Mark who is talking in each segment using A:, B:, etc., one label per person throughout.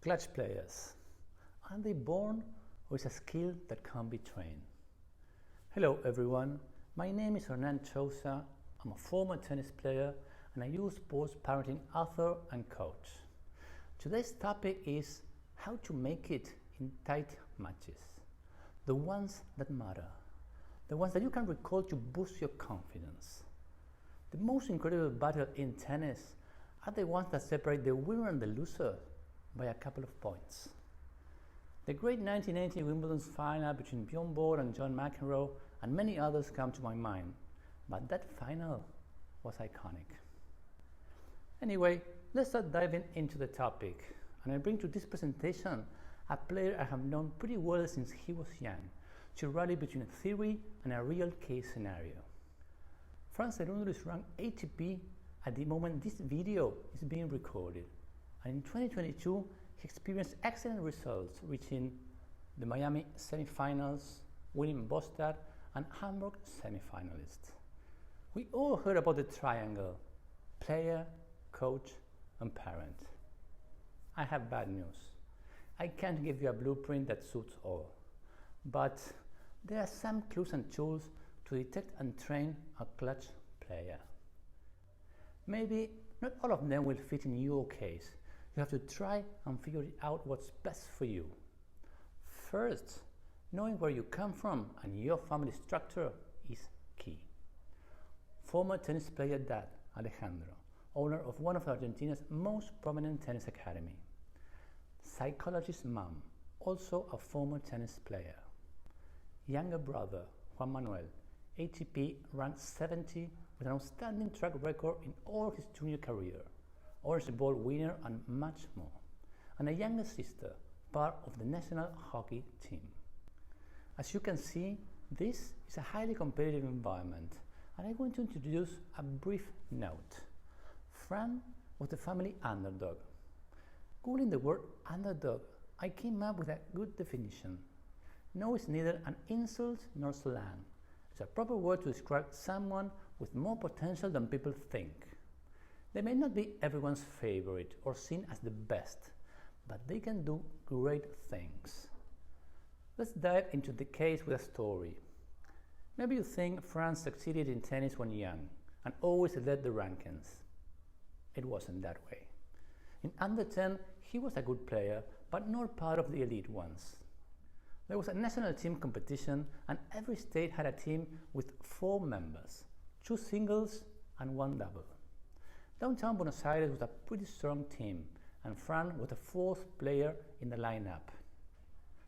A: Clutch players. Are they born, or is a skill that can be trained? Hello everyone, my name is Hernan Chosa. I'm a former tennis player and a youth sports parenting author and coach. Today's topic is how to make it in tight matches. The ones that matter. The ones that you can recall to boost your confidence. The most incredible battle in tennis are the ones that separate the winner and the loser by a couple of points. The great 1980 Wimbledon final between Bjorn Borg and John McEnroe and many others come to my mind, but that final was iconic. Anyway, let's start diving into the topic, and I bring to this presentation a player I have known pretty well since he was young, to rally between a theory and a real case scenario. Cerundolo is ranked ATP at the moment this video is being recorded, and in 2022 he experienced excellent results, reaching the Miami semifinals, winning Boston and Hamburg semifinalists. We all heard about the triangle: player, coach and parent. I have bad news. I can't give you a blueprint that suits all, but there are some clues and tools to detect and train a clutch player. Maybe not all of them will fit in your case. You have to try and figure out what's best for you. First, knowing where you come from and your family structure is key. Former tennis player dad, Alejandro, owner of one of Argentina's most prominent tennis academy. Psychologist mom, also a former tennis player. Younger brother, Juan Manuel, ATP ranked 70 with an outstanding track record in all his junior career, Orange Ball winner and much more. And a younger sister, part of the national hockey team. As you can see, this is a highly competitive environment, and I want to introduce a brief note. Fran was the family underdog. Googling the word underdog, I came up with a good definition. No, it's neither an insult nor slang. It's a proper word to describe someone with more potential than people think. They may not be everyone's favorite or seen as the best, but they can do great things. Let's dive into the case with a story. Maybe you think Franz succeeded in tennis when young and always led the rankings. It wasn't that way. In under 10, he was a good player, but not part of the elite ones. There was a national team competition, and every state had a team with 4 members, 2 singles and 1 double. Downtown Buenos Aires was a pretty strong team, and Fran was the 4th player in the lineup.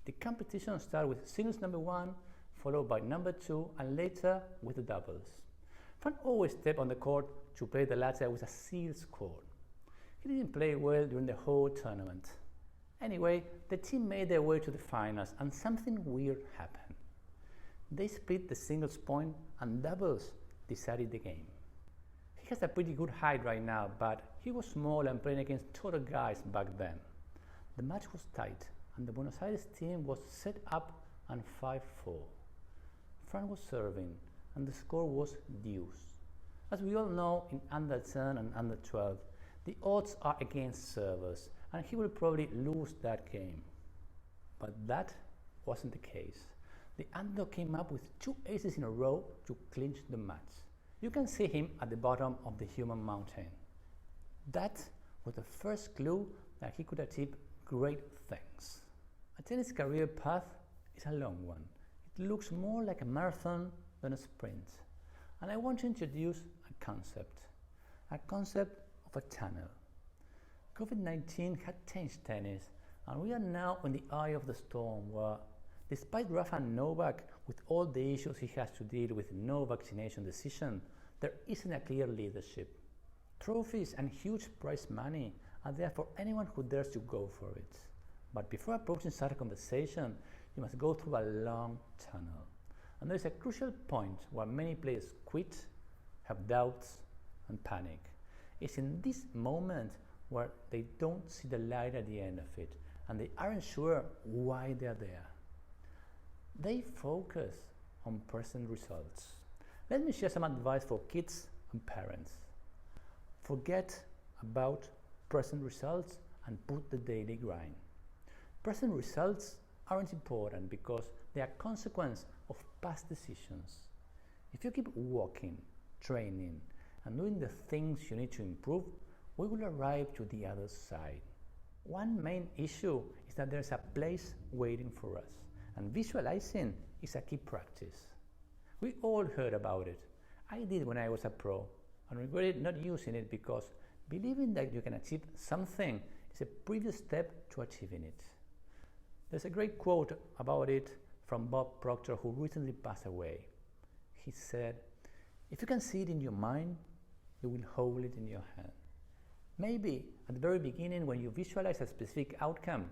A: The competition started with singles number 1, followed by number 2, and later with the doubles. Fran always stepped on the court to play the latter with a sealed score. He didn't play well during the whole tournament. Anyway, the team made their way to the finals, and something weird happened. They split the singles point, and doubles decided the game. He has a pretty good height right now, but he was small and playing against taller guys back then. The match was tight, and the Buenos Aires team was set up and 5-4. Fran was serving, and the score was deuce. As we all know, in under 10 and under 12, the odds are against servers, and he will probably lose that game. But that wasn't the case. The underdog came up with 2 aces in a row to clinch the match. You can see him at the bottom of the human mountain. That was the first clue that he could achieve great things. A tennis career path is a long one. It looks more like a marathon than a sprint. And I want to introduce a concept of a tunnel. COVID-19 had changed tennis, and we are now in the eye of the storm where, despite Rafa Novak with all the issues he has to deal with no vaccination decision, there isn't a clear leadership. Trophies and huge prize money are there for anyone who dares to go for it. But before approaching such a conversation, you must go through a long tunnel. And there is a crucial point where many players quit, have doubts, and panic. It's in this moment where they don't see the light at the end of it, and they aren't sure why they're there. They focus on present results. Let me share some advice for kids and parents. Forget about present results and put the daily grind. Present results aren't important because they are a consequence of past decisions. If you keep walking, training, and doing the things you need to improve, we will arrive to the other side. One main issue is that there's a place waiting for us, and visualizing is a key practice. We all heard about it. I did when I was a pro, and regretted not using it because believing that you can achieve something is a previous step to achieving it. There's a great quote about it from Bob Proctor, who recently passed away. He said, "If you can see it in your mind, you will hold it in your hand." Maybe at the very beginning, when you visualize a specific outcome,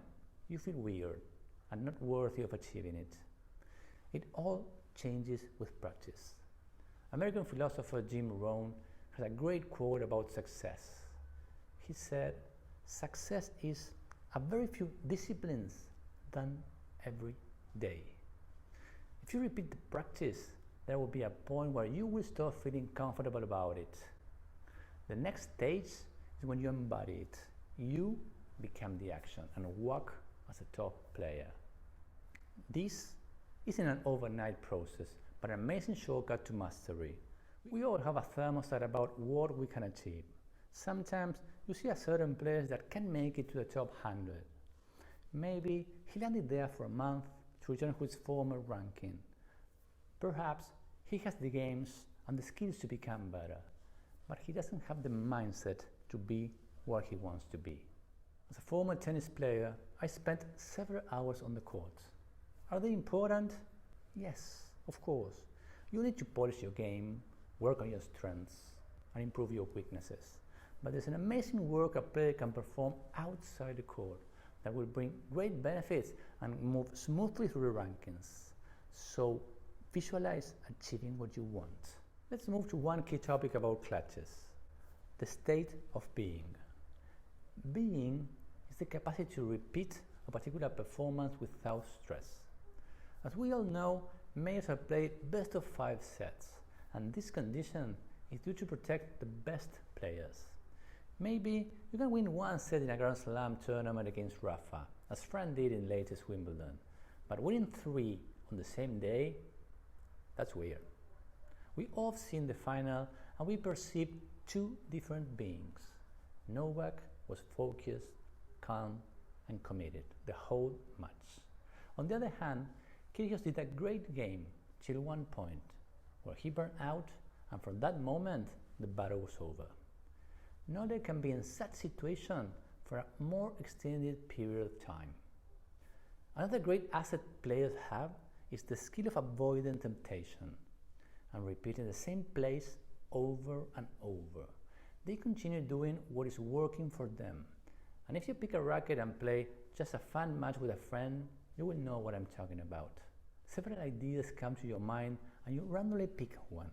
A: you feel weird and not worthy of achieving it. It all changes with practice. American philosopher Jim Rohn has a great quote about success. He said, "Success is a very few disciplines done every day." If you repeat the practice, there will be a point where you will start feeling comfortable about it. The next stage is when you embody it. You become the action and walk as a top player. This isn't an overnight process, but an amazing shortcut to mastery. We all have a thermostat about what we can achieve. Sometimes you see a certain player that can make it to the top 100. Maybe he landed there for a month to return to his former ranking. Perhaps he has the games and the skills to become better, but he doesn't have the mindset to be where he wants to be. As a former tennis player, I spent several hours on the court. Are they important? Yes, of course. You need to polish your game, work on your strengths, and improve your weaknesses. But there's an amazing work a player can perform outside the court that will bring great benefits and move smoothly through the rankings. So visualize achieving what you want. Let's move to one key topic about clutches: the state of being. Being is the capacity to repeat a particular performance without stress. As we all know, males are played best of 5 sets, and this condition is due to protect the best players. Maybe you can win one set in a Grand Slam tournament against Rafa, as Fran did in latest Wimbledon, but winning 3 on the same day, that's weird. We all seen the final and we perceived 2 different beings. Novak was focused, calm, and committed the whole match. On the other hand, Kyrgios did a great game till one point, where he burned out, and from that moment, the battle was over. Nobody can be in such situation for a more extended period of time. Another great asset players have is the skill of avoiding temptation and repeating the same place over and over. They continue doing what is working for them. And if you pick a racket and play just a fun match with a friend, you will know what I'm talking about. Several ideas come to your mind and you randomly pick one.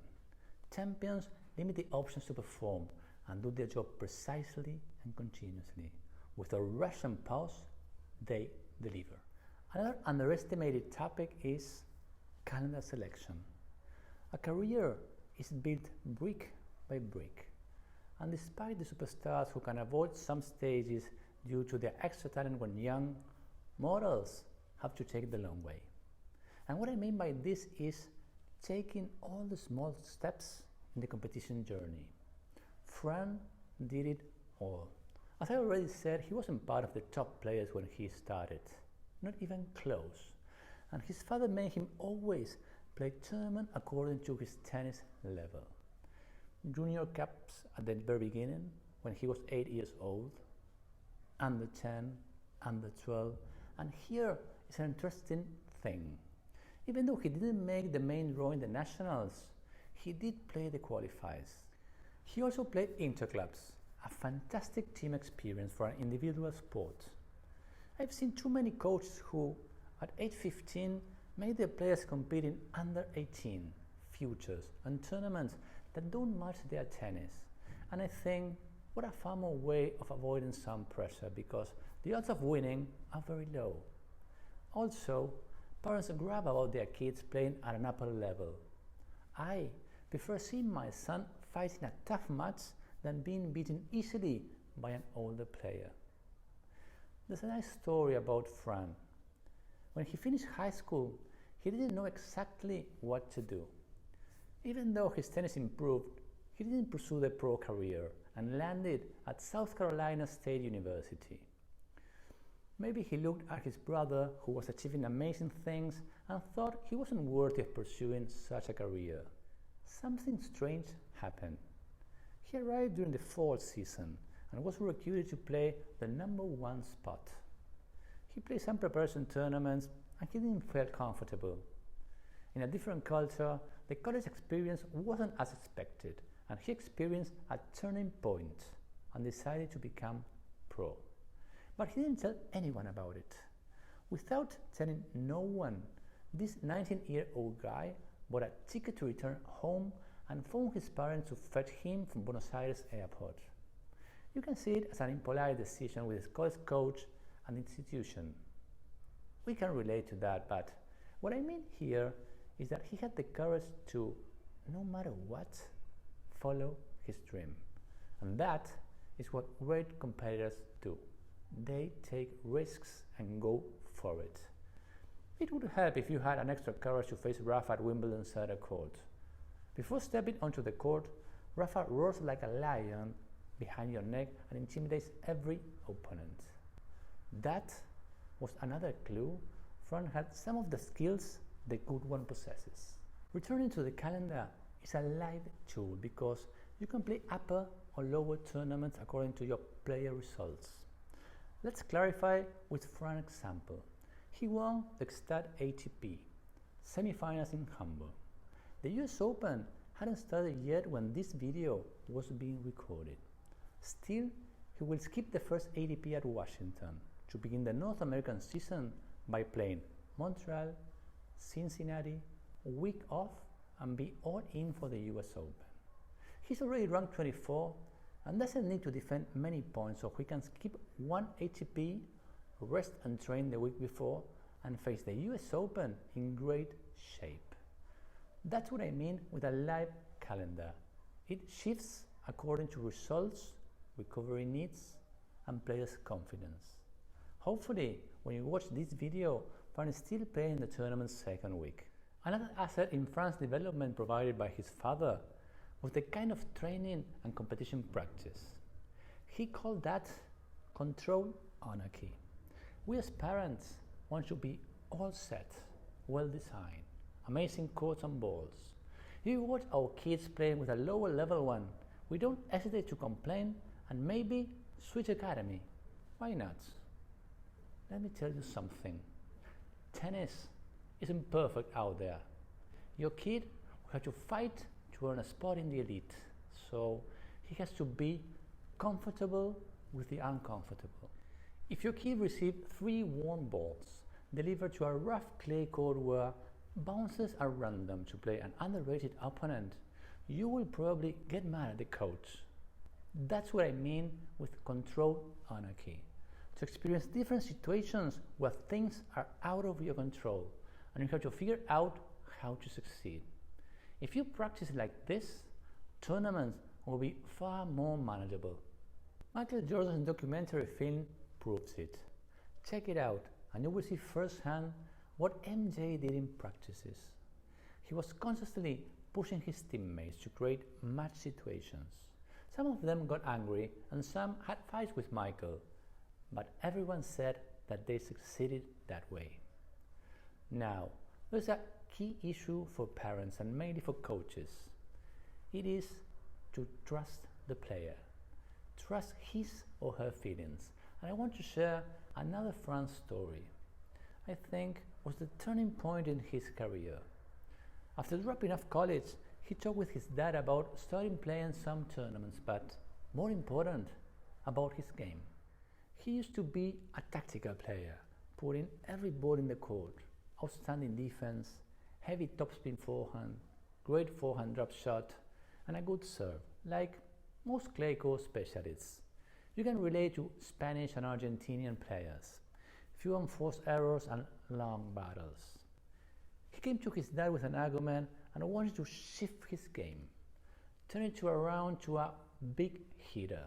A: Champions limit the options to perform and do their job precisely and continuously. With a rush and pause, they deliver. Another underestimated topic is calendar selection. A career is built brick by brick. And despite the superstars who can avoid some stages due to their extra talent when young, models have to take the long way. And what I mean by this is taking all the small steps in the competition journey. Fran did it all. As I already said, he wasn't part of the top players when he started, not even close. And his father made him always play tournament according to his tennis level. Junior caps at the very beginning, when he was 8 years old, under 10, under 12, and here is an interesting thing. Even though he didn't make the main draw in the nationals, he did play the qualifiers. He also played interclubs, a fantastic team experience for an individual sport. I've seen too many coaches who, at age 15, made their players compete in under 18, futures, and tournaments that don't match their tennis. And I think, what a far more way of avoiding some pressure, because the odds of winning are very low. Also, parents grab about their kids playing at an upper level. I prefer seeing my son fighting a tough match than being beaten easily by an older player. There's a nice story about Fran. When he finished high school, he didn't know exactly what to do. Even though his tennis improved, he didn't pursue the pro career and landed at South Carolina State University. Maybe he looked at his brother, who was achieving amazing things, and thought he wasn't worthy of pursuing such a career. Something strange happened. He arrived during the fall season and was recruited to play the #1 spot. He played some preparation tournaments and he didn't feel comfortable. In a different culture, the college experience wasn't as expected, and he experienced a turning point and decided to become pro. But he didn't tell anyone about it. Without telling no one, this 19-year-old guy bought a ticket to return home and phoned his parents to fetch him from Buenos Aires airport. You can see it as an impolite decision with his college coach and institution. We can relate to that, but what I mean here is that he had the courage to, no matter what, follow his dream. And that is what great competitors do. They take risks and go for it. It would help if you had an extra courage to face Rafa at Wimbledon center court. Before stepping onto the court, Rafa roars like a lion behind your neck and intimidates every opponent. That was another clue. Fran had some of the skills the good one possesses. Returning to the calendar is a live tool because you can play upper or lower tournaments according to your player results. Let's clarify with Fran's example. He won the Gstaad ATP semi-finals in Hamburg. The US Open hadn't started yet when this video was being recorded. Still, he will skip the first ATP at Washington to begin the North American season by playing Montreal, Cincinnati, a week off, and be all in for the US Open. He's already ranked 24 and doesn't need to defend many points, so he can skip one ATP, rest and train the week before, and face the US Open in great shape. That's what I mean with a live calendar. It shifts according to results, recovery needs, and players' confidence. Hopefully, when you watch this video, Fran is still playing the tournament's second week. Another asset in Fran's development provided by his father was the kind of training and competition practice. He called that controlled anarchy. We as parents want to be all set, well designed, amazing courts and balls. If you watch our kids playing with a lower level one, we don't hesitate to complain and maybe switch academy. Why not? Let me tell you something. Tennis isn't perfect out there. Your kid will have to fight to earn a spot in the elite, so he has to be comfortable with the uncomfortable. If your kid received 3 warm balls delivered to a rough clay court where bounces are random to play an underrated opponent, you will probably get mad at the coach. That's what I mean with controlled anarchy. To experience different situations where things are out of your control and you have to figure out how to succeed. If you practice like this, tournaments will be far more manageable. Michael Jordan's documentary film proves it. Check it out and you will see firsthand what MJ did in practices. He was constantly pushing his teammates to create match situations. Some of them got angry and some had fights with Michael, but everyone said that they succeeded that way. Now, there's a key issue for parents and mainly for coaches. It is to trust the player. Trust his or her feelings. And I want to share another Fran story. I think was the turning point in his career. After dropping off college, he talked with his dad about starting playing some tournaments, but more important, about his game. He used to be a tactical player, putting every ball in the court, outstanding defense, heavy topspin forehand, great forehand drop shot, and a good serve, like most clay court specialists. You can relate to Spanish and Argentinian players, few unforced errors and long battles. He came to his dad with an argument and wanted to shift his game, turn it around to a big hitter.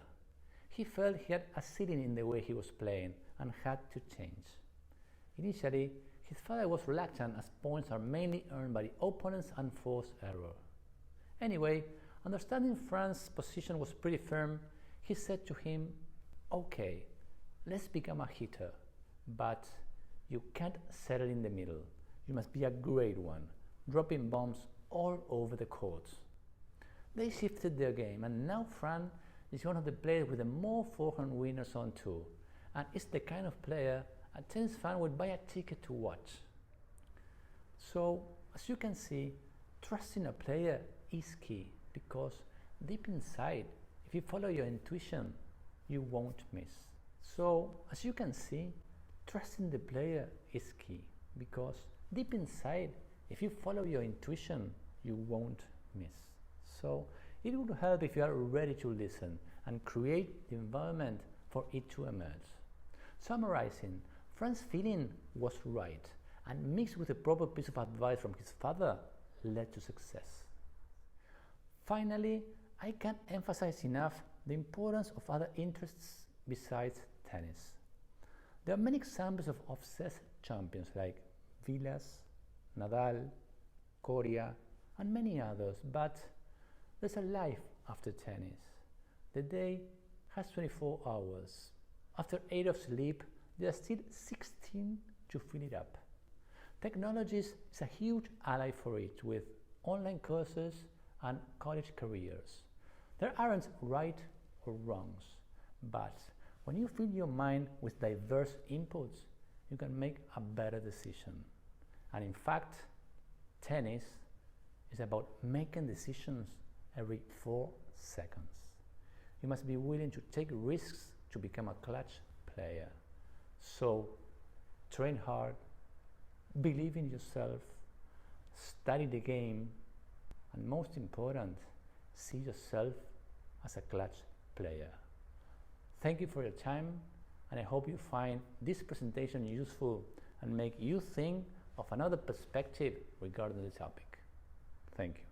A: he felt he had a ceiling in the way he was playing and had to change. Initially, his father was reluctant as points are mainly earned by the opponents and forced error. Anyway, understanding France's position was pretty firm, he said to him, "Okay, let's become a hitter, but you can't settle in the middle. You must be a great one, dropping bombs all over the court." They shifted their game, and now Fran is one of the players with the more forehand winners on tour, and is the kind of player a tennis fan would buy a ticket to watch. So, as you can see, trusting a player is key, because deep inside, if you follow your intuition, you won't miss. So, as you can see, trusting the player is key, because deep inside, if you follow your intuition, you won't miss. So, it would help if you are ready to listen and create the environment for it to emerge. Summarizing, Fran's feeling was right, and mixed with a proper piece of advice from his father led to success. Finally, I can't emphasize enough the importance of other interests besides tennis. There are many examples of obsessed champions like Vilas, Nadal, Coria, and many others, but there's a life after tennis. The day has 24 hours. After 8 of sleep, there are still 16 to fill it up. Technology is a huge ally for it, with online courses and college careers. There aren't right or wrongs, but when you fill your mind with diverse inputs, you can make a better decision. And in fact, tennis is about making decisions every 4 seconds. You must be willing to take risks to become a clutch player. So, train hard, believe in yourself, study the game, and most important, see yourself as a clutch player. Thank you for your time, and I hope you find this presentation useful and make you think of another perspective regarding the topic. Thank you.